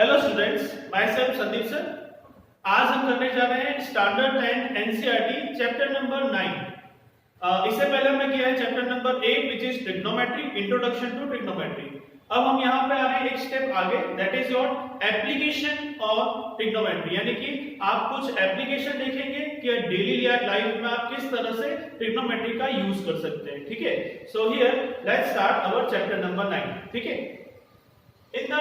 Hello students, my self Sandeep sir. आज हम करने जा रहे हैं स्टैंडर्ड 10 एनसीईआरटी चैप्टर नंबर 9। इससे पहले हमने किया है chapter number 8 which is trigonometry, introduction to trigonometry. अब हम यहाँ पे आ रहे हैं एक स्टेप आगे, that is your application of trigonometry, यानी कि आप कुछ एप्लीकेशन देखेंगे कि डेली लाइफ में आप किस तरह से ट्रिग्नोमेट्री का यूज कर सकते हैं। ठीक है, so here let's start our chapter number 9। ठीक है, In the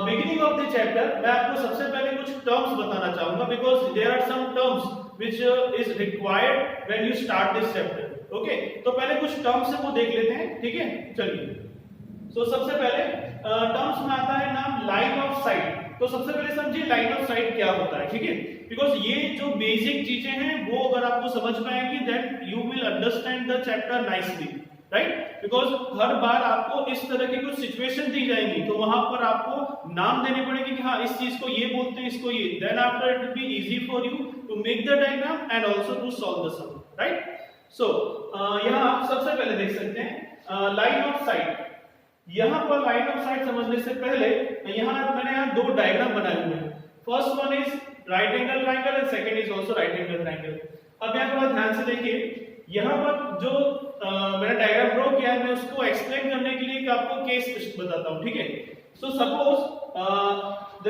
beginning of the chapter, मैं आपको सबसे पहले कुछ terms बताना चाहूंगा because there are some terms which is required when you start this chapter. Okay, तो पहले कुछ terms है वो देख लेते हैं। ठीक है, चलिए। So सबसे पहले terms में आता है नाम line of sight। तो सबसे पहले समझिए line of sight क्या होता है। ठीक है, because ये जो basic चीजें हैं वो अगर आपको समझ में आएंगी then you will understand the chapter nicely. Right, because हर बार आपको इस तरह की कुछ सिचुएशन दी जाएंगी तो वहां पर आपको नाम देने पड़ेंगे कि हाँ इस चीज को ये बोलते हैं, इसको ये, then after it will be easy for you to make the diagram and also to solve the sum. Right, so यहां आप सबसे पहले देख सकते हैं लाइन ऑफ साइट। यहां पर लाइन ऑफ साइट समझने से पहले मैंने दो डायग्राम बनाए हुए हैं। First one is right angle triangle and second is also right angle triangle. अब यहां थोड़ा ध्यान से देखिए, यहाँ पर जो मैंने डायग्राम ड्रॉ किया है मैं उसको एक्सप्लेन करने के लिए आपको केस बताता हूँ। ठीक है, so suppose the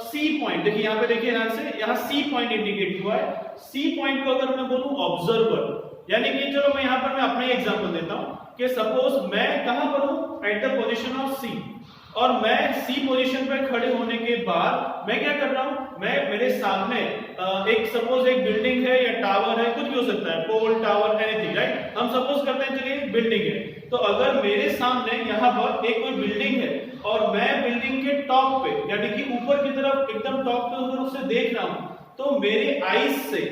C point, देखिए यहाँ पे देखिए ध्यान से, यहाँ सी पॉइंट इंडिकेट हुआ है। सी पॉइंट को अगर मैं बोलूं ऑब्जर्वर, यानी कि चलो मैं यहाँ पर मैं अपना एग्जांपल देता हूँ कि सपोज मैं कहाँ पर हूँ, एट द पोजीशन ऑफ सी, और मैं सी पोजीशन पर खड़े होने के बाद मैं क्या कर रहा हूं, मैं मेरे सामने एक सपोज एक बिल्डिंग है या टावर है, कुछ भी हो सकता है, पोल, टावर, एनीथिंग। राइट, हम सपोज करते हैं चलिए बिल्डिंग है, तो अगर मेरे सामने यहाँ पर एक कोई बिल्डिंग है और मैं बिल्डिंग के टॉप पे यानी कि ऊपर की तरफ एकदम टॉप पे उधर उससे देख रहा हूं, तो मेरे आईज से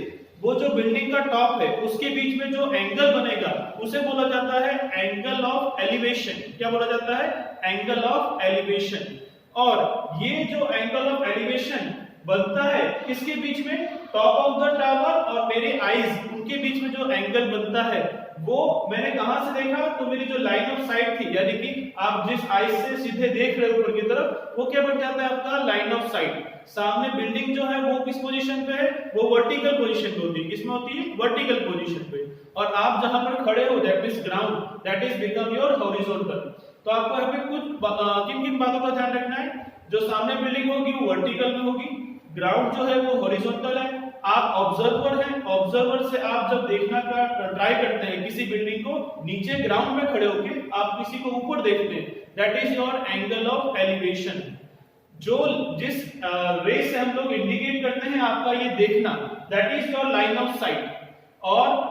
वो जो बिल्डिंग का टॉप है उसके बीच में जो एंगल बनेगा उसे बोला जाता है एंगल ऑफ एलिवेशन। क्या बोला जाता है? Angle of elevation. और ये जो एंगल ऑफ एलिवेशन बनता है किसके बीच में? टॉप ऑफ द टावर और मेरे आईज, उनके बीच में जो एंगल बनता है वो मैंने कहां से देखा, तो मेरी जो लाइन ऑफ साइट थी, यानी कि आप जिस आईज से सीधे देख रहे हो ऊपर की तरफ, वो क्या बन जाता है आपका लाइन ऑफ साइट। सामने बिल्डिंग जो है वो किस पोजीशन पे है? वो वर्टिकल पोजीशन पे होती है। किसमें होती है? वर्टिकल पोजीशन पे। और आप जहां पर खड़े हो, that means ground, that is become your horizontal. तो आपको यहाँ पे कुछ किन किन बातों का ध्यान रखना है? जो सामने बिल्डिंग होगी वो वर्टिकल में होगी, ग्राउंड जो है वो हॉरिजॉन्टल है, आप ऑब्जर्वर हैं, ऑब्जर्वर से आप जब देखना का ट्राई करते हैं किसी बिल्डिंग को, नीचे ग्राउंड में खड़े होके आप किसी को ऊपर देखते हैं, that is your angle of elevation. जो जिस रे से हम लोग इंडिकेट करते हैं आपका ये देखना, that is your line of site. और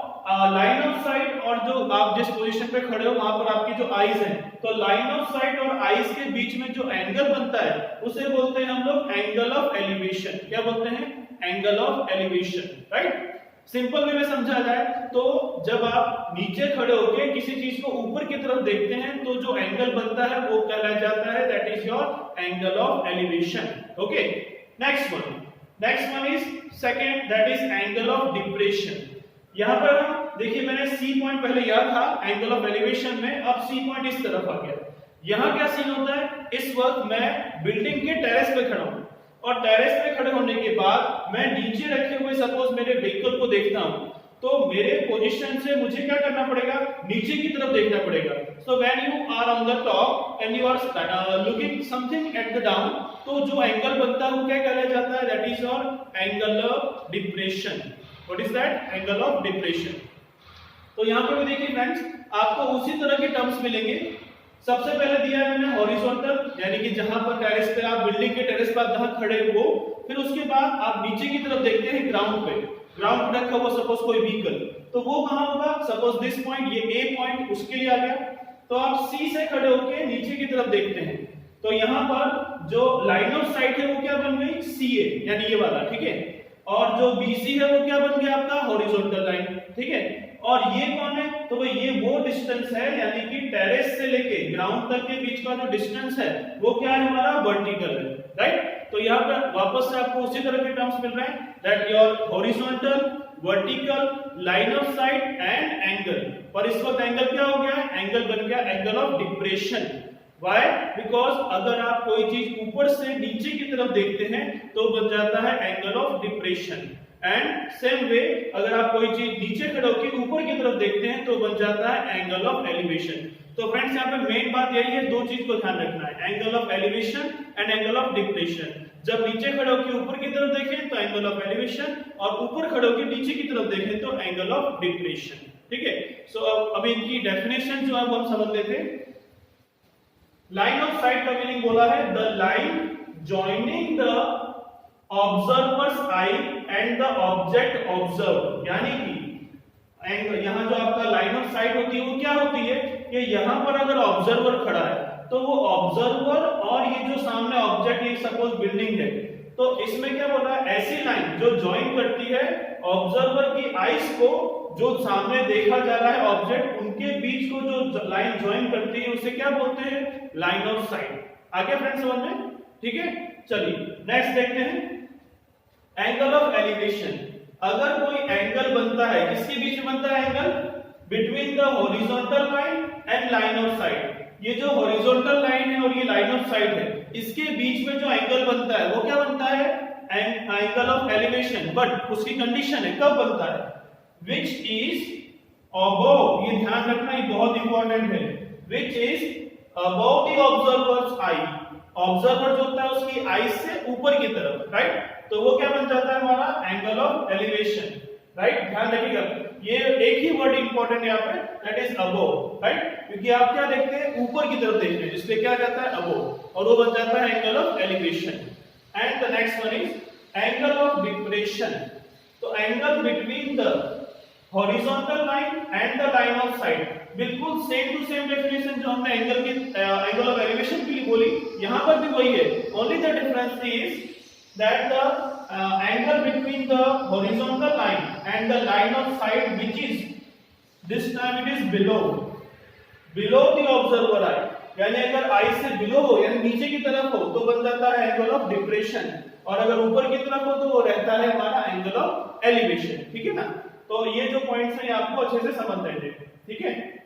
लाइन ऑफ साइट और जो आप जिस पोजीशन पे खड़े हो वहां पर आपकी जो आईज हैं, तो लाइन ऑफ साइट और आईज के बीच में जो एंगल बनता है उसे बोलते हैं हम लोग एंगल ऑफ एलिवेशन। क्या बोलते हैं? Angle of elevation. Right, simple way में समझा जाए तो जब आप नीचे खड़े होकर किसी चीज को ऊपर की तरफ देखते हैं तो जो एंगल बनता है वो कहलाया जाता है that is your angle of elevation. Okay, next one is second, that is angle of depression. यहां पर हम देखिए, मैंने सी पॉइंट पहले याद था एंगल ऑफ एलिवेशन में, अब सी पॉइंट इस तरफ आ गया। यहां क्या सीन होता है, इस वक्त मैं बिल्डिंग के टेरेस पे खड़ा हूं और टेरेस पे खड़े होने के बाद मैं नीचे रखे हुए सपोज मेरे व्हीकल को देखता हूं, तो मेरे पोजीशन से मुझे क्या करना पड़ेगा? नीचे की तरफ देखना पड़ेगा। So when you are on the top and you are looking something at the down, तो जो एंगल बनता है वो क्या कहलाया जाता है? That is your angle of depression. What is that? Angle of depression. तो यहां पर भी देखिए फ्रेंड्स, आपको उसी तरह के टर्म्स मिलेंगे। सबसे पहले दिया है मैंने हॉरिजॉन्टल, यानी कि जहां पर टेरेस पे आप बिल्डिंग के टेरेस पर जहां खड़े हो, फिर उसके बाद आप नीचे की तरफ देखते हैं ग्राउंड पे रखा हुआ सपोज कोई व्हीकल, तो वो कहां होगा? सपोज दिस पॉइंट, ये ए पॉइंट उसके लिए आ गया। तो आप सी से खड़े होकर नीचे की तरफ देखते हैं, तो यहां पर जो लाइन ऑफ साइट है वो क्या बन गई? सीए, यानी ये वाला। ठीक है, और जो बीसी है वो क्या बन गया आपका? Horizontal line. ठीक है, और ये कौन है? तो भाई ये वो डिस्टेंस है, यानी कि टेरेस से लेके ग्राउंड तक के बीच का जो डिस्टेंस है वो क्या है? हमारा वर्टिकल है। राइट, तो यहाँ पर वापस से आपको उसी तरह के टर्म्स मिल रहे हैं, that your horizontal, vertical, line of site and angle. पर इस वक्त एंगल क्या हो गया है? एंगल बन गया angle of depression. Why? Because अगर आप कोई चीज ऊपर से नीचे की तरफ देखते हैं तो बन जाता है angle of depression, and same way अगर आप कोई चीज नीचे खड़े होकर ऊपर की तरफ देखते हैं तो बन जाता है एंगल ऑफ एलिवेशन। तो फ्रेंड्स यहाँ पे मेन बात यही है, दो चीज को ध्यान रखना है, angle of elevation and angle of depression. जब नीचे खड़े होकर ऊपर की तरफ देखें तो एंगल ऑफ एलिवेशन, और ऊपर खड़े होकर नीचे की तरफ देखें तो एंगल ऑफ डिप्रेशन। ठीक है, सो अब इनकी डेफिनेशन जो है वो हम समझ लेते हैं। लाइन ऑफ साइट का मीनिंग बोला है the line joining the observers I and the object observe, यानी कि यहां जो आपका लाइन ऑफ साइट होती है वो क्या होती है कि यहां पर अगर ऑब्जर्वर खड़ा है तो वो ऑब्जर्वर और ये जो सामने ऑब्जेक्ट, ये सपोज बिल्डिंग है, तो इसमें क्या बोला है, ऐसी लाइन जो ज्वाइन करती है ऑब्जर्वर की आईज को जो सामने देखा जा रहा है ऑब्जेक्ट, उनके बीच को जो लाइन ज्वाइन करती है उसे क्या बोलते हैं, लाइन ऑफ साइट। आगे फ्रेंड्स समझ में? ठीक है, चलिए नेक्स्ट देखते हैं एंगल ऑफ एलिवेशन। अगर कोई एंगल बनता है, किसके बीच में बनता है angle, between the horizontal line and line of site. ये जो हॉरिजॉन्टल लाइन है और ये लाइन ऑफ साइट है, इसके बीच में जो एंगल बनता है वो क्या बनता है, एंगल ऑफ एलिवेशन। बट उसकी कंडीशन है, कब बनता है, which is above, ये ध्यान रखना, ये बहुत इंपॉर्टेंट है, which is above the observer's eye। Observer जो होता है उसकी आई से ऊपर की तरफ, राइट, तो वो क्या बन जाता है हमारा एंगल ऑफ एलिवेशन, राइट। ध्यान रखिएगा, ये एक ही वर्ड इंपॉर्टेंट है यहाँ पे, दैट इज अबोव, राइट, क्योंकि आप क्या देखते हैं, ऊपर की तरफ देखते हैं, इसलिए क्या जाता है अबोव, और वो बन जाता है angle of elevation. And the next one is angle of depression. तो angle between the horizontal line and the line of sight, बिल्कुल सेम टू सेम डेफिनेशन जो हमने एंगल ऑफ एलिवेशन के लिए बोली, यहां पर भी वही है, only the difference is that the angle between the horizontal line and the line of sight, which is this time it is below the observer eye, यानी अगर आई से बिलो हो यानी नीचे की तरफ हो तो बन जाता है एंगल ऑफ डिप्रेशन, और अगर ऊपर की तरफ हो तो वो रहता है हमारा एंगल ऑफ एलिवेशन। ठीक है ना, तो ये जो पॉइंट्स हैं आपको अच्छे से समझ लेने, ठीक है।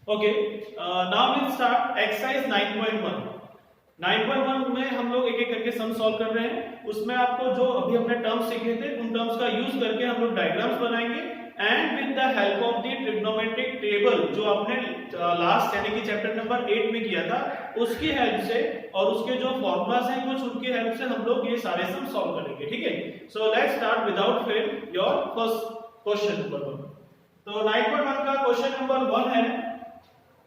Okay, now will start exercise 9.1। 9.1 में हम लोग एक एक करके सम सॉल्व कर रहे हैं। उसमें आपको जो अभी हमने टर्म्स सीखे थे उन टर्म्स का यूज करके हम लोग डायग्राम्स बनाएंगे, and with the help of the trigonometric table जो आपने लास्ट यानी कि चैप्टर नंबर 8 में किया था, उसकी हेल्प से और उसके जो फॉर्मूलाज हैं कुछ, उनकी हेल्प से हम लोग ये सारे सम सॉल्व करेंगे। ठीक है, so let's start without fail your first question number 1। तो 9.1 का क्वेश्चन नंबर 1 है,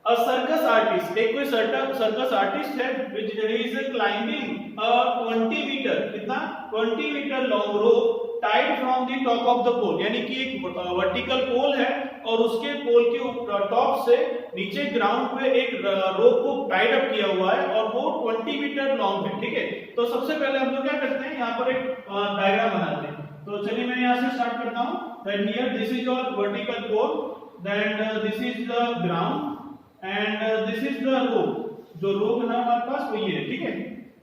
A circus artist, एक कोई सर्कस आर्टिस्ट है which is climbing a 20 metre, कितना 20 metre long rope tied from the top of the pole, यानी कि एक वर्टिकल पोल है और उसके पोल के टॉप से नीचे ग्राउंड पे एक रोप को टाइड अप किया हुआ है और वो 20 मीटर लॉन्ग है। ठीक है, तो सबसे पहले हम लोग क्या करते हैं, यहाँ पर एक डायग्राम बनाते हैं। तो चलिए मैं यहाँ से स्टार्ट करता हूँ। Then here this is your vertical pole, then this is the ground and this is the rope, जो रोप है हमारे पास वो ये है। ठीक है,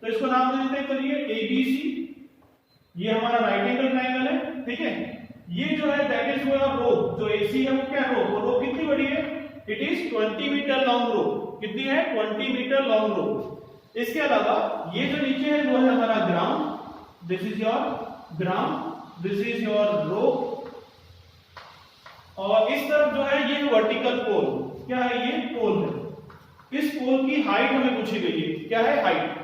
तो इसको नाम दे देते हैं, चलिए ABC, ये हमारा राइट एंगल ट्रायंगल है। ठीक है, ये जो है दैट इज योर रोप, जो AC है वो क्या रोप, वो रोप कितनी बड़ी है, it is 20 metre long rope. कितनी है, 20 मीटर लॉन्ग रोप। इसके अलावा ये जो नीचे है वो है हमारा ground, this is your ground, this is your rope, और इस तरफ जो है ये वर्टिकल पोल, क्या है, ये पोल है। इस पोल की हाइट हमें पूछी गई है, क्या है, हाइट।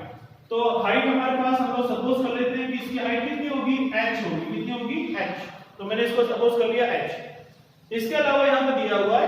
तो हाइट हमारे पास हम लोग सपोज कर लेते हैं कि इसकी हाइट कितनी होगी, h होगी। कितनी होगी, h। तो मैंने इसको सपोज कर लिया h। इसके अलावा यहां पे दिया हुआ है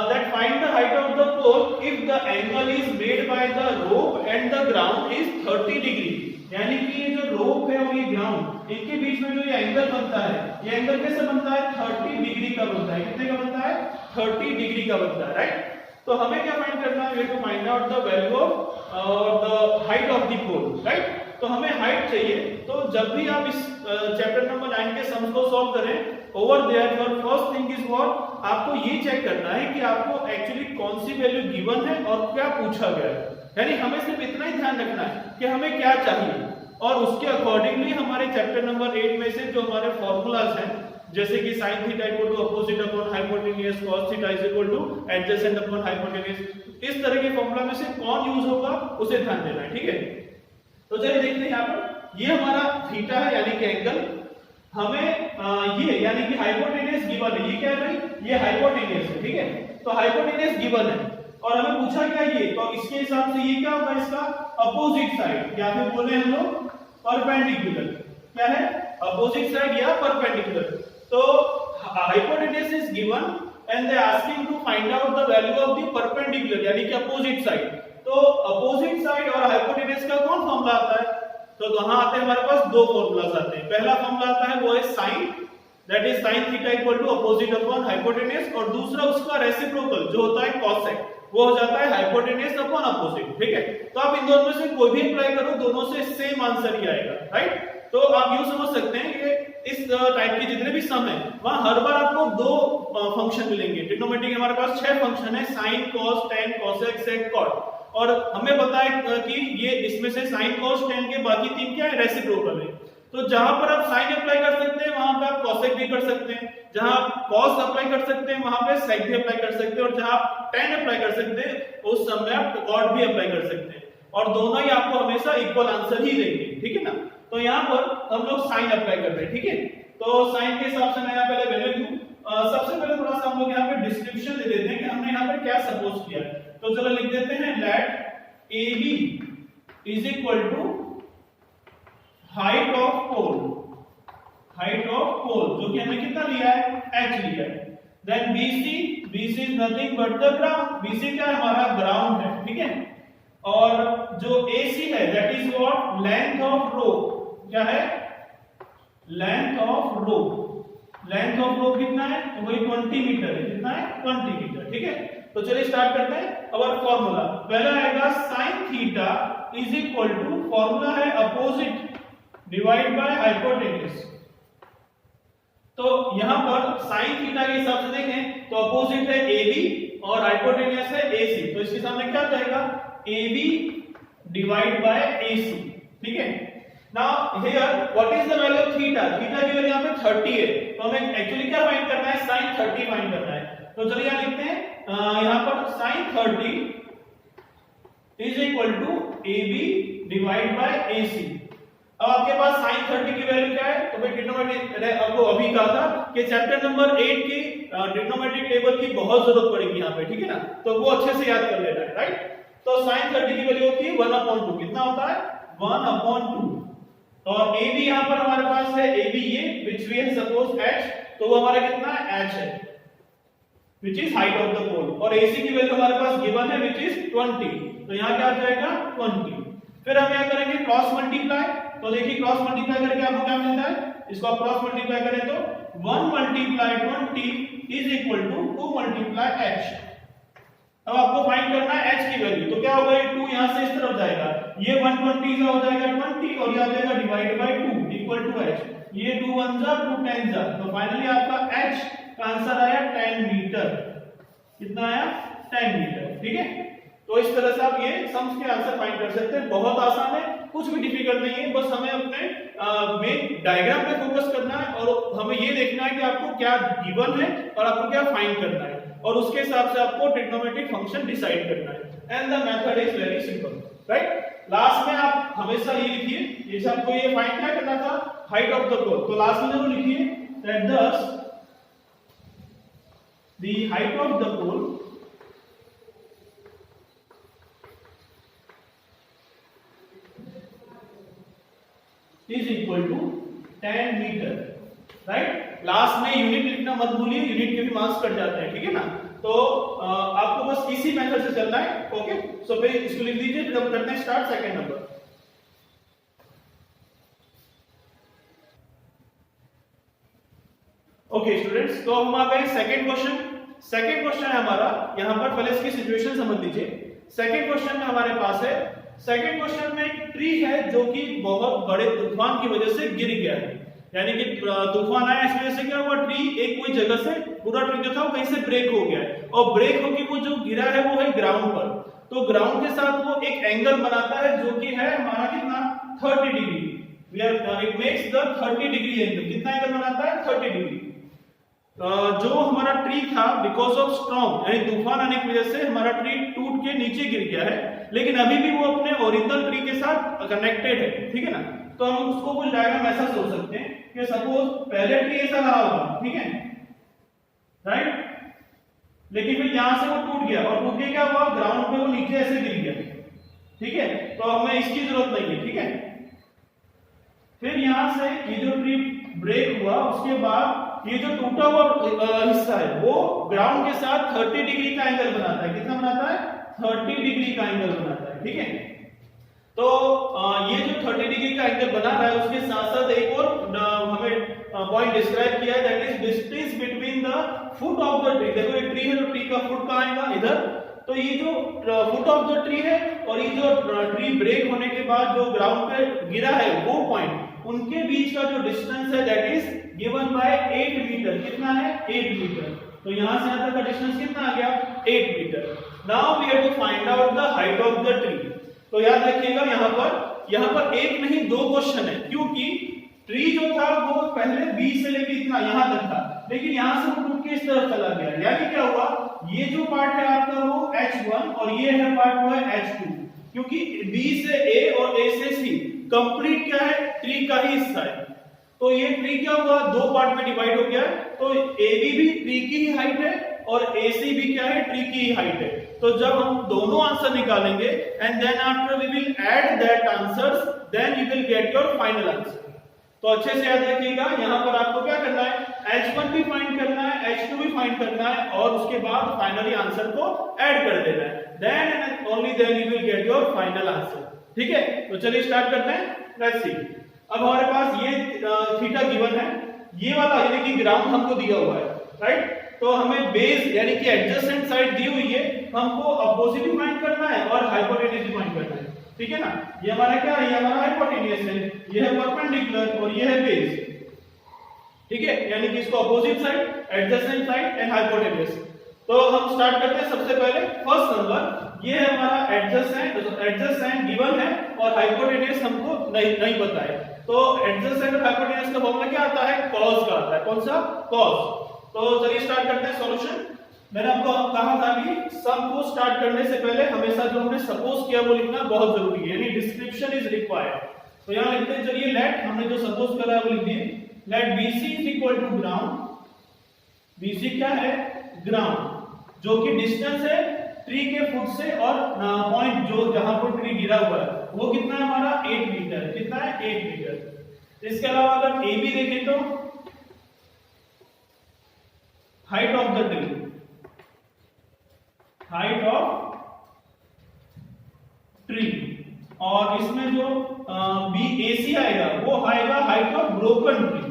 that find the height of the pole if the angle is made by the rope and the ground is 30 degree, यानी कि ये जो रोप है और ये ग्राउंड, इनके बीच में जो ये एंगल बनता है, ये एंगल कैसे बनता है, 30 डिग्री का बनता है। कितने का बनता है, 30 डिग्री का बनता है, राइट। तो हमें क्या फाइंड करना है, we have to find out the value of the height of the pole, right. तो हमें हाइट चाहिए। तो जब भी आप इस चैप्टर नंबर 9 के सम्स को सॉल्व करें, over there your first thing is what, आपको ये चेक करना है कि आपको एक्चुअली कौन सी वैल्यू गिवन है और क्या पूछा गया है। यानी हमें सिर्फ इतना ही ध्यान रखना है कि हमें क्या चाहिए, और उसके अकॉर्डिंगली हमारे चैप्टर नंबर 8 में से जो हमारे फॉर्मूलाज हैं जैसे कि sin theta equal to opposite upon hypotenuse, cos theta is equal to adjacent upon hypotenuse. इस तरह के फॉर्मूला में से कौन यूज होगा उसे ध्यान देना है, ठीक है। तो चलिए देखते हैं यहाँ पर, ये हमारा थीटा है यानी कि एंगल, हमें ये यानी कि हाइपोटेन्यूज गिवन है, ये क्या है भाई, ये हाइपोटेन्यूज है, ठीक है। तो हाइपोटेन्यूज गिवन है और हमें पूछा क्या ये, तो इसके हिसाब से ये क्या होगा, इसका अपोजिट साइड या फिर बोले हम लोग परपेंडिकुलर, क्या है, अपोजिट साइड या परपेंडिकुलर। तो hypotenuse is given and they asking to find out the value of the perpendicular यानी कि अपोजिट साइड। तो अपोजिट साइड और हाइपोटेन्यूज का कौन फॉर्मूला आता है, तो वहां आते हैं हमारे पास दो फॉर्मूलाज आते हैं। पहला फॉर्मूला आता है वो है sin, that is sin theta equal to opposite upon hypotenuse, और दूसरा उसका रेसिप्रोकल जो होता है cosec, वो हो जाता है हाइपोटेन्यूज अपॉन अपोजिट, ठीक है। तो आप इन दोनों में से कोई भी अप्लाई करो, दोनों से सेम आंसर ही आएगा, राइट। तो आप यूं समझ सकते हैं कि इस टाइप के जितने भी सम है वहां हर बार आपको दो फंक्शन मिलेंगे। ट्रिग्नोमेट्री के हमारे पास 6 फंक्शन है, sin, cos, tan, cosec, sec, cot, और हमें पता है कि ये इसमें से sin, cos, tan के बाकी तीन क्या है, रेसिप्रोकल है। तो जहां पर आप sin अप्लाई कर सकते हैं वहां पे आप cosec भी कर सकते हैं, जहां आप cos अप्लाई कर सकते हैं वहां पे sec भी अप्लाई कर सकते हैं, और जहां आप tan अप्लाई कर सकते हैं उस सम में आप cot भी अप्लाई कर सकते हैं, और दोनों ही आपको हमेशा इक्वल आंसर ही देंगे, ठीक है ना। तो यहाँ पर हम लोग sin अप्लाई कर रहे हैं, ठीक है। तो sin के हिसाब से मैं यहाँ पहले वैल्यू दूं, सबसे पहले थोड़ा सा हम लोग यहाँ पे डिस्क्रिप्शन दे देते हैं कि हमने यहाँ पे क्या सपोज किया है। तो चलो लिख देते हैं let AB is equal to height of pole, height of pole जो कि हमने कितना लिया है, h लिया है। Then BC is nothing but the ground, BC क्या है, हमारा ग्राउंड है, ठीक है। और जो AC है that is what, length of rope, क्या है, length of rope, length of rope कितना है, तो वही 20 मीटर है, कितना है, 20 मीटर, ठीक है। तो चलिए स्टार्ट करते हैं और फॉर्मूला पहला आएगा sin theta is equal to, formula है अपोजिट डिवाइड बाय हाइपोटेन्यूज। तो यहां पर sin थीटा के हिसाब से देखें तो अपोजिट है AB और हाइपोटेन्यूज है AC, तो इसके सामने क्या जाएगा, AB डिवाइड बाय AC, ठीक है। Now here what is the value of theta, theta की वैल्यू यहां पे 30 है, तो हमें एक्चुअली क्या फाइंड करना है, sin 30 फाइंड करना है। तो चलिए यहां लिखते हैं, यहां पर sin 30 is equal to AB divide by AC। अब आपके पास sin 30 की वैल्यू क्या है, तो भाई ट्रिग्नोमेट्री आपको अभी कहा था कि चैप्टर नंबर 8 की ट्रिग्नोमेट्रिक टेबल की बहुत जरूरत पड़ेगी यहां पे, ठीक है ना, तो वो अच्छे से याद कर लेना है, राइट। तो sin 30 की वैल्यू होती है 1/2, कितना होता है, 1/2, और AB यहां पर हमारे पास है AB ये which we have suppose h, तो वो हमारा कितना है, h है, which is height of the pole, और AC की वैल्यू हमारे पास गिवन है व्हिच इज 20, तो यहां क्या आ जाएगा 20। फिर हम क्या करेंगे, क्रॉस मल्टीप्लाई, तो देखिए क्रॉस मल्टीप्लाई करके आपको क्या मिलता है, इसको आप क्रॉस मल्टीप्लाई करें तो 1 multiply 20 is equal to 2 multiply h। अब आपको फाइंड करना है h की वैल्यू, तो क्या होगा, ये 2 यहां से इस तरफ जाएगा, ये 120 हो जाएगा 20 और ये आ जाएगा divide by 2 equal to h, ये 2 1 जा 2 10 जा, तो फाइनली आपका h का आंसर आया 10 मीटर, कितना आया, 10 मीटर, ठीक है। तो इस तरह से आप ये सम्स के आंसर फाइंड कर सकते हैं, बहुत आसान है, कुछ भी डिफिकल्ट नहीं है, बस हमें अपने मेन डायग्राम पे फोकस करना है और हमें ये देखना है कि आपको क्या गिवन है और आपको क्या फाइंड करना है, और उसके हिसाब से आपको ट्रिग्नोमेट्रिक फंक्शन डिसाइड करना है, and the method is very simple, right. Last में आप हमेशा ये लिखिए, जैसे आपको ये फाइंड क्या करना था, हाइट ऑफ द पोल, तो लास्ट में जरूर लिखिए that thus the height of the pole is equal to 10 metre, right. Last में यूनिट लिखना मत भूलिए, यूनिट के भी मार्क्स कट जाते हैं, ठीक है ना। तो आपको बस इसी मेथड से चलना है, ओके। सो फिर इसको लिख दीजिए, फिर हम करते हैं start second number. Okay students, तो हम आ गए सेकंड क्वेश्चन। सेकंड क्वेश्चन है हमारा, यहां पर पहले इसकी सिचुएशन समझ लीजिए। सेकंड क्वेश्चन में हमारे पास है, सेकंड क्वेश्चन में एक ट्री है जो कि बहुत बड़े तूफान की वजह से गिर गया है, यानी कि तूफान आया, इस वजह से क्या हुआ, ट्री एक कोई जगह से, पूरा ट्री जो था वो कहीं से ब्रेक हो गया है, और ब्रेक होकर वो जो गिरा है वो है ग्राउंड पर। तो ग्राउंड के साथ वो एक एंगल बनाता है जो कि है हमारा कितना, 30 degree, it makes the 30 degree angle, कितना एंगल बनाता है, 30 डिग्री। जो हमारा ट्री था बिकॉज ऑफ स्ट्रॉन्ग यानी तूफान आने की वजह से हमारा ट्री टूट के नीचे गिर गया है, लेकिन अभी भी वो अपने ओरिजिनल ट्री के साथ कनेक्टेड है, ठीक है ना। तो हम उसको कुछ डायग्राम ऐसा सोच सकते हैं कि सपोज पहले ट्री ऐसा रहा होगा, ठीक है, राइट, लेकिन फिर यहां से वो टूट गया और टूट के क्या हुआ, ग्राउंड पे वो नीचे ऐसे गिर गया, ठीक है। तो हमें इसकी जरूरत नहीं है, ठीक है। फिर यहां से ये जो ट्री ब्रेक हुआ उसके बाद ये जो टूटा हुआ हिस्सा है वो ग्राउंड के साथ 30 डिग्री का एंगल बनाता है। कितना बनाता है? 30 डिग्री का एंगल बनाता है, ठीक है। तो ये जो 30 डिग्री का एंगल बना रहा है उसके साथ साथ एक और हमें पॉइंट डिस्क्राइब किया है, that is distance between the foot of the tree. देखो ये ट्री है तो ट्री का फुट कहां आएगा? इधर। तो ये जो फुट ऑफ द ट्री है और ये जो ट्री ब्रेक होने के बाद जो ग्राउंड पे गिरा है वो पॉइंट, उनके बीच का जो डिस्टेंस है that is given by 8 metre. कितना है? 8 मीटर। तो यहां से यहां तक का डिस्टेंस कितना आ गया? 8 metre. Now we have to find out the height of the tree. तो याद रखिएगा यहां पर एक नहीं दो क्वेश्चन है, क्योंकि ट्री जो था वो पहले 20 से लेके इतना यहां तक था, लेकिन यहां से वो टूट के इस तरफ चला गया। यानी क्या हुआ, ये जो पार्ट है आपका वो H1 और ये है पार्ट वो है H2, क्योंकि B से A और A से C कंप्लीट क्या है? ट्री का ही हिस्सा है। तो ये ट्री क्या हुआ? दो पार्ट में डिवाइड हो गया। तो AB भी ट्री की ही हाइट है और AC भी क्या है? ट्री की ही हाइट है। तो जब हम दोनों आंसर निकालेंगे and then after we will add that answers, then you will get your final answer. तो अच्छे से याद रखिएगा, यहां पर आपको क्या करना है? H1 भी फाइंड करना है, H2 भी फाइंड करना है और उसके बाद फाइनली आंसर को ऐड कर देना है। Then and only then you will get your final answer, ठीक है। तो चलिए स्टार्ट करते हैं। Let's see. अब हमारे पास ये थीटा गिवन है, ये वाला यानी कि ग्राउंड हमको दिया हुआ है, राइट। तो हमें बेस यानी कि एडजेसेंट साइड दी हुई है, हमको अपोजिट भी फाइंड करना है और हाइपोटेन्यूज भी फाइंड करना है, ठीक है ना। ये हमारा क्या है? ये हमारा हाइपोटेन्यूज है, ये है परपेंडिकुलर और ये है बेस, ठीक है। यानी कि इसको opposite side, adjacent side and hypotenuse. तो हम स्टार्ट करते हैं। सबसे पहले फर्स्ट नंबर, ये है हमारा एडजेसेंट गिवन है और हाइपोटेन्यूज हमको नहीं पता है। तो एडजेसेंट और हाइपोटेन्यूज का फॉर्मूला क्या आता है? कॉस का आता है। कौन सा? कॉस। तो चलिए स्टार्ट करते हैं सॉल्यूशन। मैंने आपको कहा था कि सम को स्टार्ट करने से पहले हमेशा जो हमने सपोज किया वो लिखना बहुत जरूरी है, यानी डिस्क्रिप्शन इज रिक्वायर्ड। तो यहां लिखते हैं, चलिए लेट, हमने जो सपोज करा है वो लिख दिए। Let BC is equal to ground. BC क्या है? ग्राउंड, जो कि डिस्टेंस है ट्री के फुट से और पॉइंट जो जहां पर ट्री गिरा हुआ है वो कितना है हमारा? 8 मीटर। कितना है? 8 मीटर। इसके अलावा अगर AB देखें तो height of the tree, height of tree, और इसमें जो BAC आएगा वो आएगा हाइट ऑफ ब्रोकन ट्री।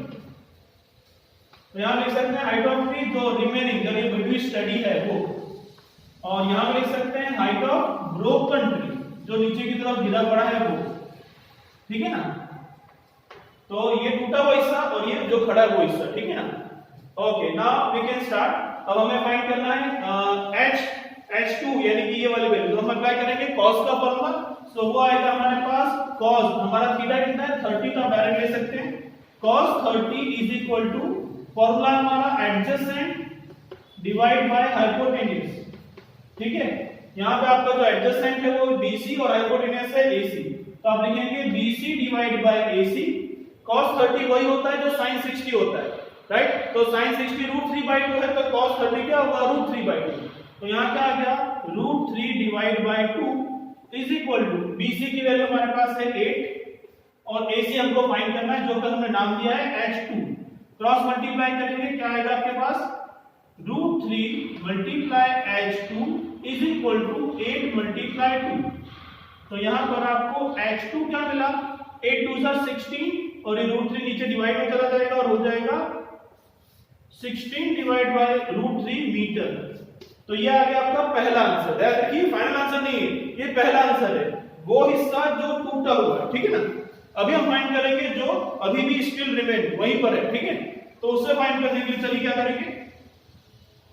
तो यहां लिख सकते हैं हाइट ऑफ ट्री जो रिमेनिंग जो स्टडी है वो, और यहां लिख सकते हैं हाइट ऑफ ब्रोकन ट्री जो नीचे की तरफ गिरा पड़ा है वो, ठीक है ना। तो ये टूटा हुआ हिस्सा और ये जो खड़ा है वो हिस्सा, ठीक है ना। Okay, now we can start. अब हमें फाइंड करना है H2 यानी कि ये वाली वैल्यू। तो हम अप्लाई करेंगे cos का फॉर्मूला। सो वो आएगा हमारे पास cos, हमारा थीटा कितना है? 30। तो आप डायरेक्ट ले सकते हैं cos 30 is equal to, formula हमारा एडजेसेंट डिवाइड बाय हाइपोटेन्यूज, ठीक है। यहां पे आपका जो एडजेसेंट है वो BC और हाइपोटेन्यूज है AC। तो आप लिखेंगे BC divide by AC। cos 30 वही होता है जो sin 60 होता है, राइट। तो sin 60 √3/2 है, तो cos 30 क्या होगा? √3/2। तो यहां क्या आ गया? √3 divide by 2 is equal to, BC की वैल्यू हमारे पास है 8 और AC हमको फाइंड करना है, जो कि हमने नाम दिया है H2। क्रॉस मल्टीप्लाई करेंगे, क्या आएगा आपके पास? √3 multiply H2 is equal to 8 multiply 2। तो यहां पर आपको H2 क्या मिला? 8 2 16 और ये √3 नीचे डिवाइड में चला जाएगा और हो जाएगा 16 डिवाइड बाय √3 मीटर। तो ये आ गया आपका पहला आंसर। देखिए फाइनल आंसर नहीं है, ये पहला आंसर है, वो हिस्सा जो टूटा हुआ है, ठीक है ना। अभी हम फाइंड करेंगे जो अभी भी स्टिल रिमेन वहीं पर है, ठीक है। तो उससे फाइंड करने के लिए चलिए क्या करेंगे।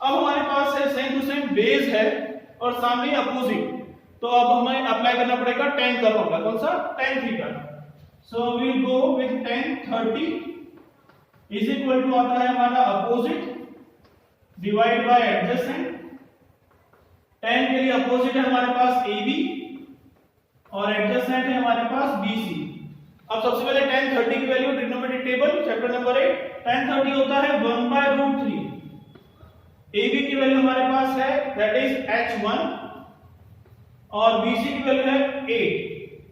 अब हमारे पास है सेम टू सेम बेस है और सामने अपोजिट। तो अब हमें अप्लाई करना पड़ेगा tan का फॉर्मूला। कौन सा? tan theta. So we will go with tan 30 is equal to आता है हमारा opposite divide by adjacent. tan के लिए अपोजिट है हमारे पास AB और एडजेसेंट है हमारे पास BC। अब सबसे पहले tan 30 की value trigonometric table chapter number 8। tan 30 होता है 1/√3। AB की वैल्यू हमारे पास है दैट इज H1 और BC की वैल्यू है 8।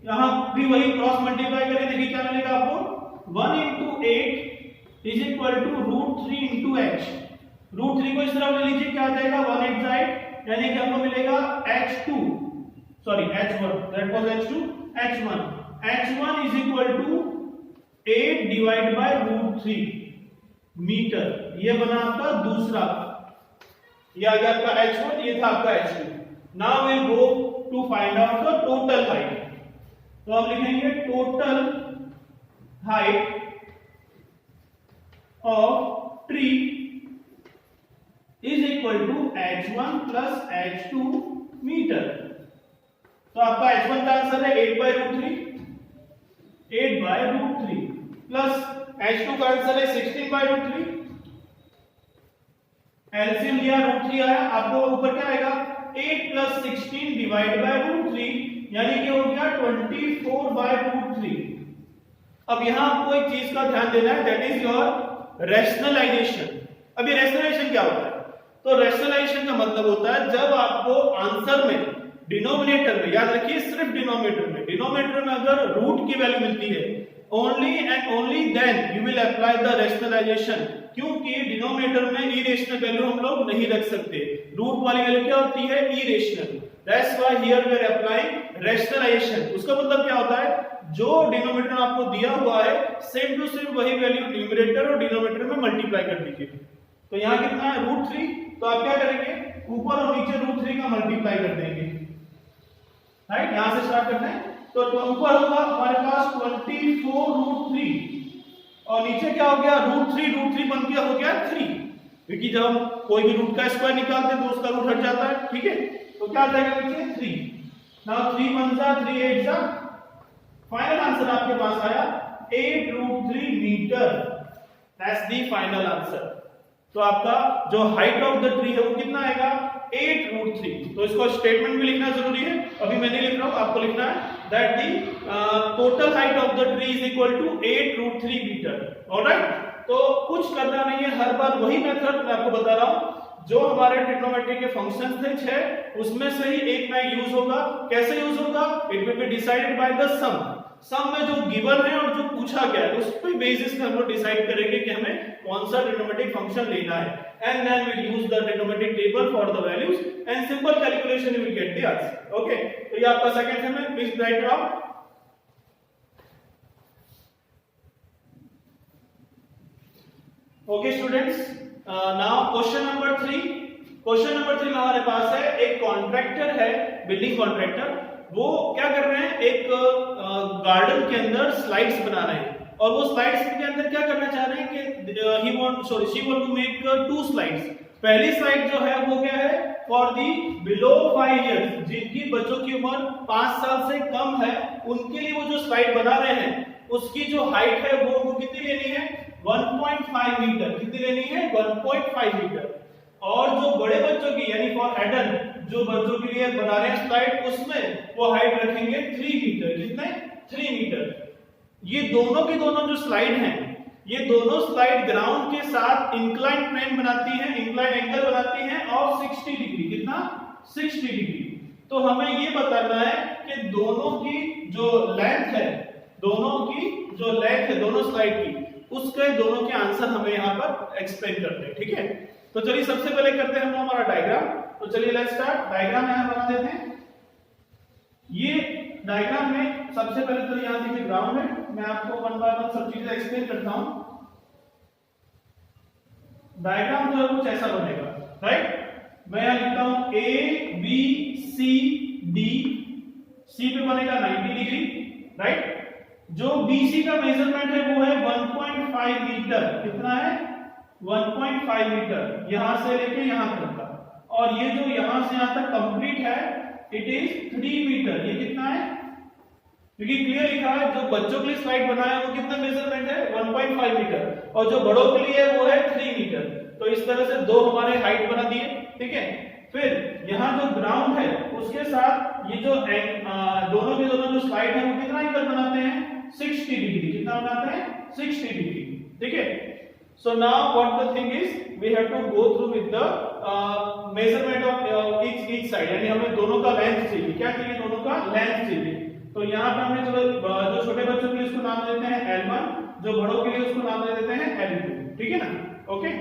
यहां भी वही क्रॉस मल्टीप्लाई करें, देखिए क्या मिलेगा आपको 1 × 8 इज इक्वल टू √3 × H। √3 को इस तरफ ले लीजिए, क्या आ जाएगा 1/8 साइड, यानी कि हमको मिलेगा H1 that was H1 is equal to 8 divide by √3 metre. ये बना आपका दूसरा, ये आ गया आपका H1, ये था आपका H2। Now we go to find out the total height. तो हम लिखेंगे total height of tree is equal to H1 plus H2 metre. तो आपका H1 का आंसर है 8/√3 प्लस H2 का आंसर है 16/√3। एलसीएम लिया √3 आया, आपको ऊपर क्या आएगा 8 प्लस 16 डिवाइड बाय √3, यानी कि हो गया 24/√3। अब यहां आपको एक चीज का ध्यान देना है, दैट इज योर रैशनलाइजेशन। अभी रैशनलाइजेशन क्या होता है? तो रैशनलाइजेशन का मतलब होता है जब आपको आंसर में डिनोमिनेटर में, याद रखिए सिर्फ डिनोमिनेटर में अगर रूट की वैल्यू मिलती है, only and only then you will apply the rationalisation. क्योंकि डिनोमिनेटर में इरेशनल वैल्यू हम लोग नहीं रख सकते, रूट वाली वैल्यू क्या होती है irrational. That's why here we are applying rationalisation. उसका मतलब क्या होता है, जो डिनोमिनेटर आपको दिया हुआ है सेम टू सेम वही वैल्यू न्यूमरेटर और डिनोमिनेटर में मल्टीप्लाई कर दीजिए। तो यहाँ कितना है √3, तो आप क्या करेंगे ऊपर और नीचे √3 का मल्टीप्लाई कर देंगे, राइट। यहां से स्टार्ट करते हैं, तो ऊपर होगा हमारे पास 24√3 और नीचे क्या हो गया √3 बन गया हो गया 3, क्योंकि जब हम कोई भी रूट का स्क्वायर निकालते हैं तो उसका रूट हट जाता है, ठीक है। तो क्या आ जाएगा नीचे 3। नाउ 3 1 जा 3 8 जा, फाइनल आंसर आपके पास आया 8√3 metre. That's the final answer. तो आपका जो हाइट ऑफ द ट्री है वो कितना आएगा 8√3। तो इसको स्टेटमेंट में लिखना जरूरी है, अभी मैं नहीं लिख रहा हूं, आपको लिखना है that the total height of the tree is equal to 8√3 metre. Alright, तो कुछ करना नहीं है, हर बार वही मेथड मैं आपको बता रहा हूं, जो हमारे ट्रिग्नोमेट्री के फंक्शंस थे 6, उसमें से ही एक ना यूज होगा। कैसे यूज होगा? It will be decided by the sum में जो गिवन है और जो पूछा गया है उस पे बेसिस पे हम लोग डिसाइड करेंगे कि हमें कौन सा ट्रिग्नोमेट्रिक फंक्शन लेना है, and then we use the trigonometric table for the values and simple calculation you will get the answer. Okay, तो ये आपका सेकंड सेम है, please write it down. Okay students, now question number 3। Question number 3 में हमारे पास है एक contractor है, बिल्डिंग कॉन्ट्रैक्टर, वो क्या कर रहे हैं एक गार्डन के अंदर स्लाइड्स बना रहे हैं, और वो स्लाइड्स के अंदर क्या करना चाह रहे हैं कि she want to make 2 slides. पहली स्लाइड जो है वो क्या है फॉर दी बिलो 5 इयर्स, जिनकी बच्चों की उम्र 5 साल से कम है, उनके लिए वो जो स्लाइड बना रहे हैं उसकी जो हाइट है वो उनको कितनी लेनी है 1.5 मीटर। कितनी लेनी है 1.5 मीटर। और जो बड़े बच्चों की यानी फॉर एडल्ट जो बच्चों के लिए बना रहे हैं स्लाइड, उसमें वो हाइट रखेंगे 3 मीटर। कितने 3 मीटर। ये दोनों की दोनों जो स्लाइड हैं, ये दोनों स्लाइड ग्राउंड के साथ इंक्लाइन प्लेन बनाती हैं, इंक्लाइन एंगल बनाती हैं ऑफ 60 डिग्री। कितना 60 डिग्री। तो हमें ये बताना है कि दोनों की जो लेंथ है, दोनों स्लाइड की, उसके दोनों के आंसर हमें यहाँ पर एक्सप्लेन करते हैं, ठीक है। तो चलिए सबसे पहले करते हैं हम हमारा डायग्राम। तो चलिए लेट्स स्टार्ट। डायग्राम यहां बना देते हैं। ये डायग्राम में सबसे पहले तो यहां देखिए ग्राउंड है, मैं आपको वन बाय वन सब चीजें एक्सप्लेन करता हूं। डायग्राम जो है कुछ ऐसा बनेगा, राइट। मैं यहां लिखता हूं A B C D, C पे बनेगा 90 डिग्री, राइट। जो BC का मेजरमेंट है वो है 1.5 मीटर। कितना है 1.5 मीटर, यहां से लेके यहां तक का। और ये जो यहां से यहां तक कंप्लीट है इट इज 3 मीटर। ये कितना है, क्योंकि क्लियर लिखा है जो बच्चों के लिए स्लाइड बनाया है वो कितना मेजरमेंट है 1.5 मीटर, और जो बड़ों के लिए वो है 3 मीटर। तो इस तरह से दो हमारे हाइट बना दिए, ठीक है। फिर यहाँ जो ग्राउंड है उसके साथ ये जो दोनों के दोनों जो स्लाइड है वो कितना एंगल बनाते हैं, 60 डिग्री। कितना बनाते हैं, 60 डिग्री, ठीक है। So now what the thing is, we have to go through with the measurement of each side, यानी हमें दोनों का लेंथ चाहिए। क्या चाहिए, दोनों का लेंथ चाहिए। तो यहाँ पे हमने चलो जो छोटे बच्चों के लिए उसको नाम देते हैं L1, जो बड़ों के लिए उसको नाम दे देते हैं L2, ठीक है ना, ओके।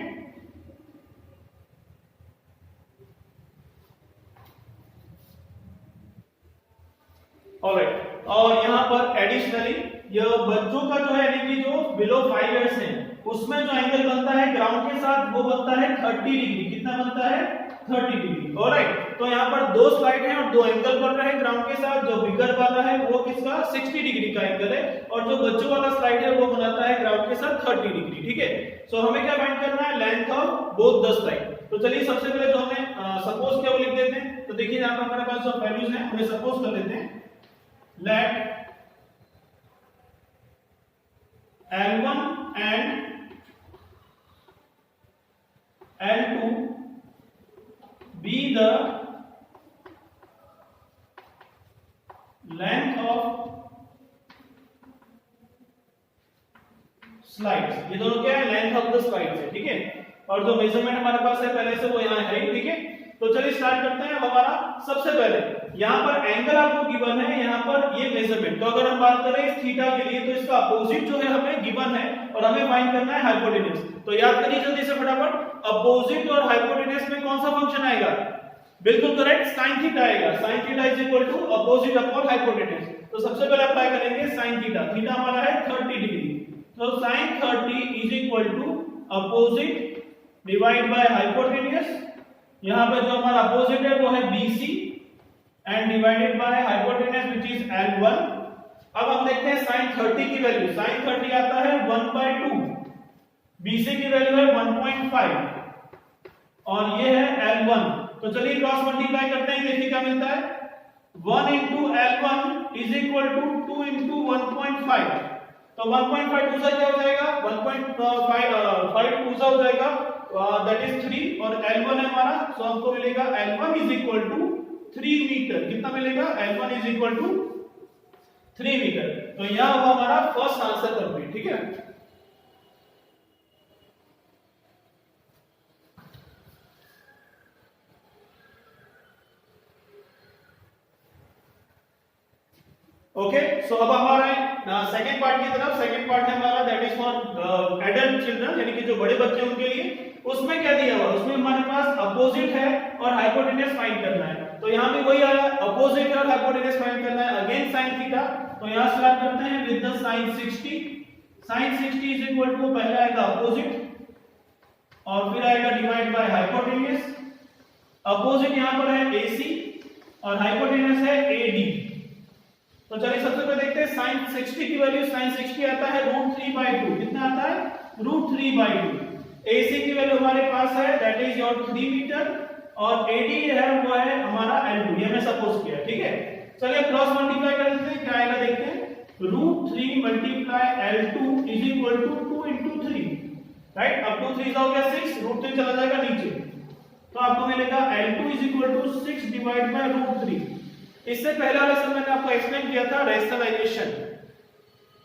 ऑलराइट, और यहाँ पर एडिशनली यह बच्चों का जो है यानी कि जो बिलो 5 इयर्स है उसमें जो एंगल बनता है ग्राउंड के साथ वो बनता है 30 डिग्री। कितना बनता है, 30 डिग्री। ऑलराइट, तो यहाँ पर दो स्लाइड हैं और दो एंगल बन रहे हैं ग्राउंड के साथ। जो बिगर वाला है वो किसका, 60 डिग्री का एंगल है, और जो बच्चों वाला स्लाइड है वो बनाता है ग्राउंड के साथ 30 डिग्री, ठीक है। सो हमें क्या फाइंड करना है, length of both the slide. तो चलिए सबसे पहले जो हमें सपोज क्या वो लिख देते हैं। तो देखिए यहाँ पर हमारे पास जो वैल्यूज हैं उन्हें सपोज कर लेते हैं। Let L1 and L2 be the length of slides। ये दोनों क्या है, लेंथ ऑफ द स्लाइड्स है, ठीक है। और जो मेजरमेंट हमारे पास है पहले से वो यहाँ है, ठीक है। तो चलिए स्टार्ट करते हैं। हमारा सबसे पहले यहाँ पर एंगल आपको गिवन है, यहाँ पर ये मेजरमेंट। तो अगर हम बात करें इस थीटा के लिए तो इसका अपोजिट जो है हमें गिवन है और हमें फाइंड करना है हाइपोटेन्यूज। तो याद करिए जल्दी से फटाफट, अपोजिट और हाइपोटेन्यूज में कौन सा फंक्शन आएगा, बिल्कुल करेक्ट, साइन थीटा आएगा। Sine theta is equal to opposite upon hypotenuse. तो सबसे पहले अप्लाई करेंगे साइन थीटा। थीटा हमारा है 30 डिग्री, तो sine 30 is equal to opposite divide by hypotenuse. यहाँ पे जो हमारा अपोजिट है वो है BC and divided by hypotenuse which is L1। अब हम देखते हैं sin 30 की वैल्यू। sin 30 आता है 1/2, BC की वैल्यू है 1.5 और ये है L1। तो चलिए क्रॉस मल्टीप्लाई करते हैं, देखिए क्या मिलता है। 1 into L1 is equal to 2 into 1.5। तो 1.5 दूसरा क्या हो जाएगा, 1.5 दूसरा हो जाएगा, दैट इज 3, और L1 है हमारा, सो हमको मिलेगा L1 is equal to 3 metre. कितना मिलेगा, L1 is equal to 3 metre. तो यह हुआ हमारा फर्स्ट आंसर कंप्लीट, ठीक है। ओके, सो अब हमारा सेकंड पार्ट की तरफ। सेकंड पार्ट है हमारा that is for adult children, यानी कि जो बड़े बच्चे हैं उनके लिए। उसमें क्या दिया हुआ, उसमें हमारे पास अपोजिट है और हाइपोटेन्यूज फाइंड करना है। तो यहाँ भी वही आया, अपोजिट और हाइपोटेन्यूज फाइंड करना है, अगेन sin थीटा। तो यहाँ स्टार्ट करते हैं with the sin 60। sin 60 is equal to, पहले आएगा अपोजिट और फिर आएगा डिवाइड बाय हाइपोटेन्यूज। अपोजिट यहाँ पर है AC और हाइपोटेन्यूज है AD। तो चलिए सबसे पहले देखते हैं sin 60 की वैल्यू। sin 60 आता है √3/2। कितना आता है, √3/2। AC की वैल्यू हमारे पास है दैट इज योर 3 मीटर और AD है वो है हमारा L2, ये मैं सपोज किया, ठीक है। चलिए क्रॉस मल्टीप्लाई कर देते हैं, क्या आएगा देखते हैं। √3 multiply L2 is equal to 2 into 3, right. अब 2 3 हो गया 6, √3 चला जाएगा नीचे, तो आपको मिलेगा L2 is equal to 6 divide by √3। इससे पहला लेसन मैंने आपको एक्सप्लेन किया था रैशनलाइजेशन।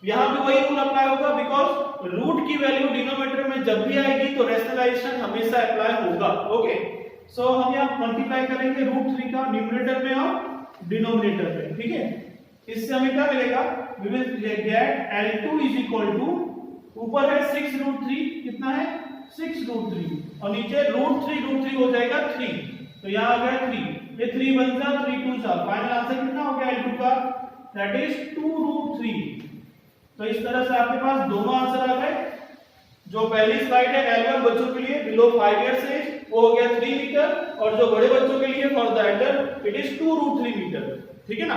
यहां भी वही रूल अप्लाई होगा, बिकॉज रूट की वैल्यू डिनोमिनेटर में जब भी आएगी तो रैशनलाइजेशन हमेशा अप्लाई होगा, ओके। सो हम यहां मल्टीप्लाई करेंगे √3 का न्यूमरेटर में और डिनोमिनेटर में, ठीक है। इससे हमें क्या मिलेगा, we will get L2 is equal to, ऊपर है 6√3, कितना है 6√3 और नीचे √3 हो जाएगा 3, तो यहां आ गया 3, ये 3 बन जा 3 2 जा, फाइनल आंसर कितना हो गया L2 का, दैट इज 2√3। तो इस तरह से आपके पास दोनों आंसर आ गए। जो पहली स्लाइड है L1 बच्चों के लिए बिलो 5 इयर्स एज वो हो गया 3 मीटर, और जो बड़े बच्चों के लिए for the adult it is 2√3 metre, ठीक है ना।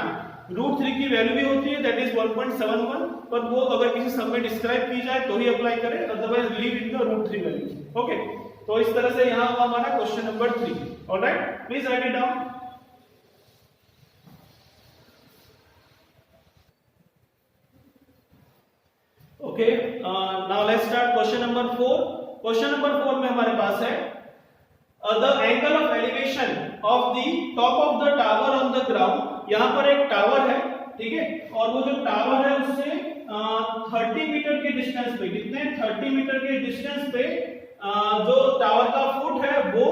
√3 की वैल्यू भी होती है दैट इज 1.71, पर वो अगर किसी सम में डिस्क्राइब की जाए तो ही अप्लाई करें, otherwise leave in the √3 value, okay. तो इस तरह से यहां हुआ हमारा question number 3, alright, please write it down. Okay, now let's start question number 4. Question number 4 में हमारे पास है the angle of elevation of the top of the tower on the ground. यहाँ पर एक टावर है, ठीक है, और वो जो टावर है उससे 30 मीटर के डिस्टेंस पे, कितने 30 मीटर के डिस्टेंस पे जो टावर का फुट है वो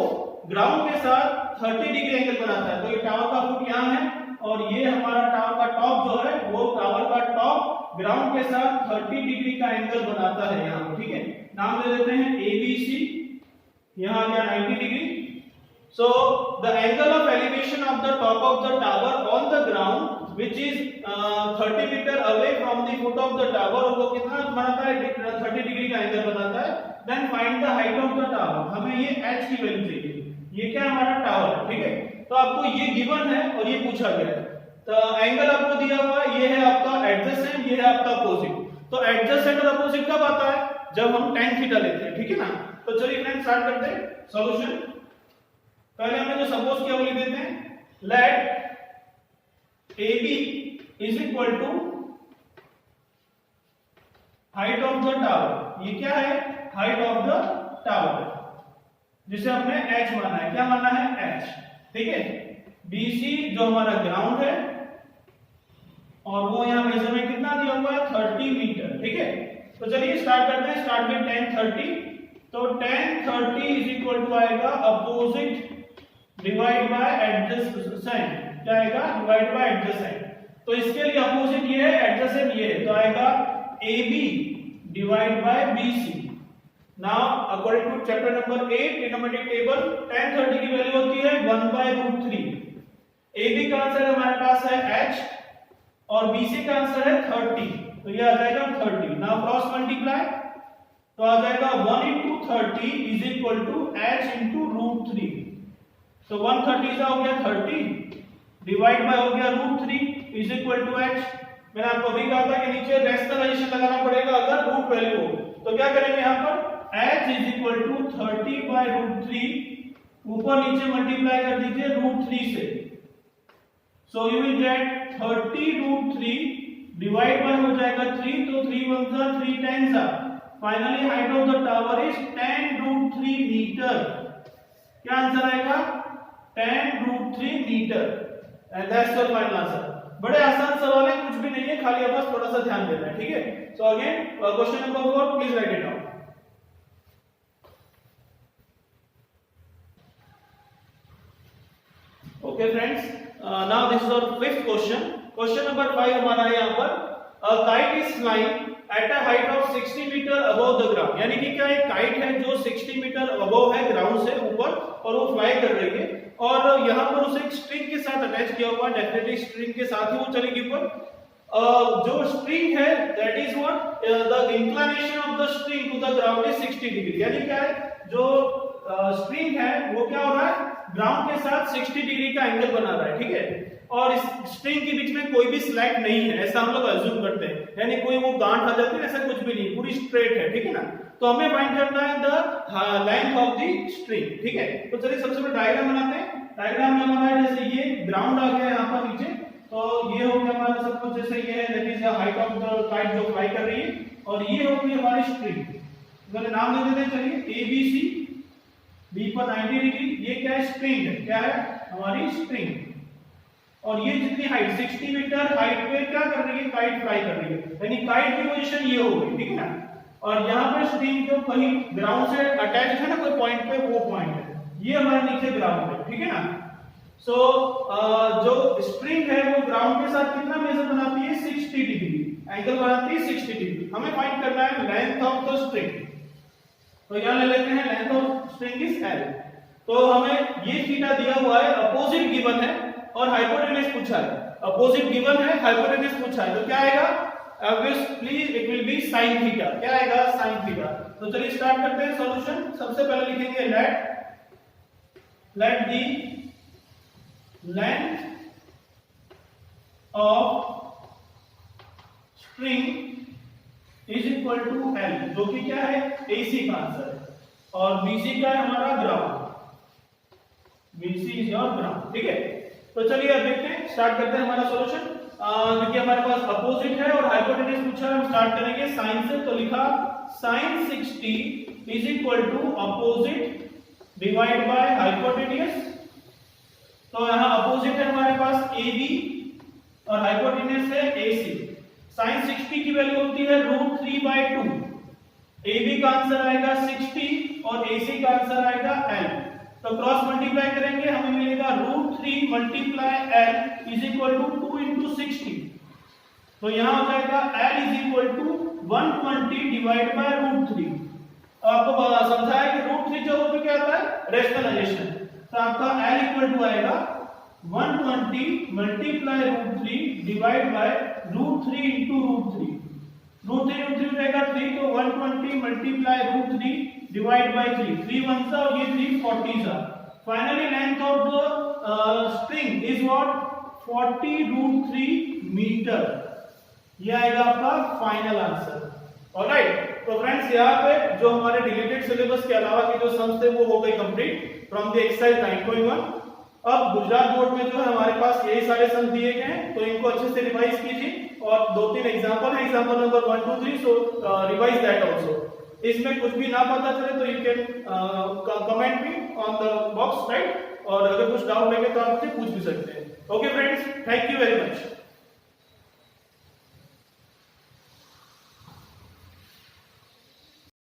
ग्राउंड के साथ 30 डिग्री एंगल बनाता है। तो ये टावर का फुट यहाँ है और ये हमारा टावर का टॉप जो है वो टावर का टॉप ग्राउंड के साथ 30 डिग्री का एंगल बनाता है यहाँ, ठीक है। नाम दे देते हैं ABC, यहाँ आ गया 90 degree. So the angle of elevation of the top of the tower on the ground which is 30 meter away from the foot of the tower, वो कितना बनाता है 30 डिग्री का एंगल बनाता है। Then find the height of the tower, हमें ये h की वैल्यू चाहिए, ये क्या हमारा टावर है, ठीक है। तो आपको ये गिवन है और ये पूछा गया है। तो एंगल आपको दिया हुआ है, ये है आपका एडजेसेंट, ये है आपका अपोजिट। तो एडजेसेंट और अपोजिट कब आता है, जब हम tan थीटा लेते हैं, ठीक है ना। तो चलिए फ्रेंड्स स्टार्ट करते हैं सॉल्यूशन। पहले हमने जो सपोज किया वो लिख देते हैं, let AB is equal to height of the tower. ये क्या है, हाइट ऑफ द टावर, जिसे हमने h माना है। क्या माना है, h, ठीक है। BC जो हमारा ग्राउंड है और वो यहाँ मेजरमेंट कितना दिया हुआ है 30 मीटर, ठीक है। तो चलिए स्टार्ट करते हैं, स्टार्ट में tan 30। तो tan 30 इज इक्वल टू आएगा अपोजिट डिवाइड बाय एडजेसेंट, क्या आएगा, डिवाइड बाय एडजेसेंट। तो इसके लिए अपोजिट ये है, एडजेसेंट ये है, तो आएगा AB divide by BC। Now according to chapter number 8 trigonometric table, tan 30 की वैल्यू होती है 1/√3। AB का आंसर हमारे पास है h और BC का आंसर है 30, तो ये आ जाएगा 30। नाउ क्रॉस मल्टीप्लाई, तो आ जाएगा 1 into 30 is equal to h into √3। तो 130 का हो गया 30 डिवाइड बाय हो गया √3 इज इक्वल टू h। मैंने आपको अभी कहा था कि नीचे रैशनलाइजेशन लगाना पड़ेगा अगर रूट वैल्यू हो। तो क्या करेंगे यहाँ पर h इज इक्वल टू 30/√3, ऊपर नीचे मल्टीप्लाई कर दीजिए √3 से। So you will gate 30√3 divide by हो जाएगा 3, तो 3 1 जा 3 10 जा। Finally height of the tower is 10√3 metre. क्या आंसर आएगा, 10√3 metre, and that's your final answer. बड़े आसान सवाल है, कुछ भी नहीं है, खाली आप बस थोड़ा सा ध्यान देना है, ठीक है। So again question number 4, please write it down. Okay friends, now this is our fifth question. Question number 5 हमारा है यहाँ पर, a kite is flying at a height of 60 metre above the ground. यानी कि क्या एक काइट है जो 60 मीटर अबव है ग्राउंड से ऊपर, और वो फ्लाई कर रही है, और यहाँ पर उसे एक स्ट्रिंग के साथ अटैच किया हुआ है। डेफिनेटली स्ट्रिंग के साथ ही वो चलेगी ऊपर। जो स्ट्रिंग है that is what, the inclination of the string to the ground is 60 degree. यानी क्या है, जो स्ट्रिंग है वो क्या हो रहा है, ग्राउंड के साथ 60 डिग्री का एंगल बना रहा है, ठीक है। और इस स्ट्रिंग के बीच में कोई भी स्लैट नहीं है, ऐसा हम लोग अज्यूम करते हैं, यानी कोई वो गांठ आ जाती है, ऐसा कुछ भी नहीं, पूरी स्ट्रेट है, ठीक है ना। तो हमें फाइंड करना है the length of the string, ठीक है। तो चलिए सबसे पहले डायग्राम बनाते हैं। डायग्राम में हमारा है, जैसे ये ग्राउंड आ गया यहाँ पर नीचे, तो ये हो गया हमारा सब कुछ, जैसे ये है that is the height of the kite जो फ्लाई कर रही है, और ये होगी हमारी स्ट्रिंग। मैंने नाम दे देते हैं, चलिए ABC, B पर 90 डिग्री, ये क्या है, स्ट्रिंग है, क्या है हमारी स्ट्रिंग। और ये जितनी हाइट 60 मीटर हाइट पे क्या कर रही है, काइट फ्लाई कर रही है, यानी काइट की पोजीशन ये हो गई, ठीक है ना। और यहाँ पे स्ट्रिंग जो कहीं ग्राउंड से अटैच है ना कोई पॉइंट पे, वो पॉइंट है, ये हमारे नीचे ग्राउंड है, ठीक है ना। सो जो स्ट्रिंग है वो ग्राउंड के साथ कितना मेजर बनाती है, 60 डिग्री एंगल बनाती है 60 डिग्री। हमें फाइंड करना है लेंथ ऑफ द स्ट्रिंग। तो यहाँ ले लेते हैं length of string is L। तो हमें ये थीटा दिया हुआ है, अपोजिट गिवन है और हाइपोटेनस पूछा है। अपोजिट गिवन है, हाइपोटेनस पूछा है, तो क्या आएगा, obviously it will B sin theta. क्या आएगा, sin थीटा। तो चलिए स्टार्ट करते हैं सॉल्यूशन। सबसे पहले लिखेंगे let the length of string is equal to L, जो कि क्या है, AC का आंसर है, और BC क्या है हमारा, ground. BC is your ground, ठीक है। तो चलिए अब देखते हैं, स्टार्ट करते हैं हमारा सॉल्यूशन। क्योंकि हमारे पास अपोजिट है और हाइपोटेनस पूछा है, हम स्टार्ट करेंगे साइन से। तो लिखा sin 60 is equal to opposite divide by hypotenuse. तो यहाँ अपोजिट है हमारे पास ए बी और हाइपोटेन्यूज है ए सी। साइन 60 की वैल्यू होती है √3/2। ए बी का आंसर आएगा 60 और ए सी का आंसर आएगा L। तो क्रॉस मल्टीप्लाई करेंगे हमें मिलेगा √3 × L इज इक्वल टू 2 × 60। तो यहाँ हो जाएगा L is equal to 120 divide by √3। आपको समझाया कि √3 जो होता क्या होता है रेशनलाइजेशन। तो आपका L इक्वल टू आएगा 120 मल्टीप्लाई √3 डिवाइड बाय √3 × √3। √3 रहेगा 3, तो 120 मल्टीप्लाई √3 डिवाइड बाय 3। 3 1 सा और ये 3 40 सा। Finally length of the string is what 40√3 metre. ये आएगा आपका फाइनल आंसर। ऑलराइट, तो फ्रेंड्स यहाँ पे जो हमारे डिलीटेड सिलेबस के अलावा के जो सम्स थे वो हो गए कंप्लीट फ्रॉम द एक्सरसाइज 9.1। अब गुजरात बोर्ड में जो है हमारे पास यही सारे सम दिए गए हैं, तो इनको अच्छे से रिवाइज कीजिए और 2-3 एग्जांपल है, example number 1 2 3, so revise that also. इसमें कुछ भी ना पता चले तो you can comment me on the box, right. और अगर कुछ डाउट लगे तो आप मुझसे पूछ भी सकते हैं। Okay friends, thank you very much.